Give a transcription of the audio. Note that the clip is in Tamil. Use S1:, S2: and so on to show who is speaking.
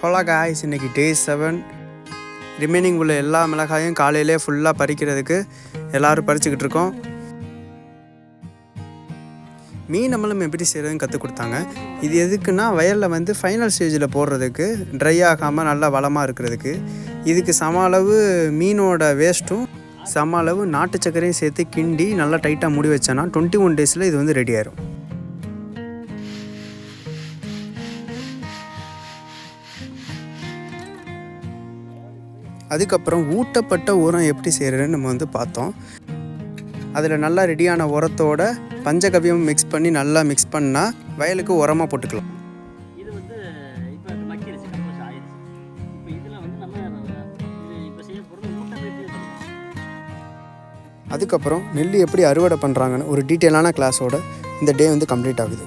S1: ஹலோ காய்ஸ், இன்றைக்கி டே 7. ரிமைனிங் உள்ள எல்லா மிளகாயும் காலையிலே ஃபுல்லாக பறிக்கிறதுக்கு எல்லோரும் பறிச்சுக்கிட்டு இருக்கோம். மீன் நம்மளும் எப்படி செய்கிறதுன்னு கற்றுக் கொடுத்தாங்க. இது எதுக்குன்னா வயலில் ஃபைனல் ஸ்டேஜில் போடுறதுக்கு, ட்ரை ஆகாமல் நல்லா வளமாக இருக்கிறதுக்கு. இதுக்கு சம அளவு மீனோட வேஸ்ட்டும் சம அளவு நாட்டு சர்க்கரையும் சேர்த்து கிண்டி நல்லா டைட்டாக மூடி வச்சோன்னா 21 டேஸில் இது ரெடி ஆயிரும். அதுக்கப்புறம் ஊட்டப்பட்ட உரம் எப்படி செய்கிறதுன்னு நம்ம பார்த்தோம். அதில் நல்லா ரெடியான உரத்தோட பஞ்சகவ்யம் மிக்ஸ் பண்ணி நல்லா மிக்ஸ் பண்ணால் வயலுக்கு உரமாக போட்டுக்கலாம். அதுக்கப்புறம் நெல் எப்படி அறுவடை பண்ணுறாங்கன்னு ஒரு டீட்டெயிலான கிளாஸோட இந்த டே கம்ப்ளீட் ஆகுது.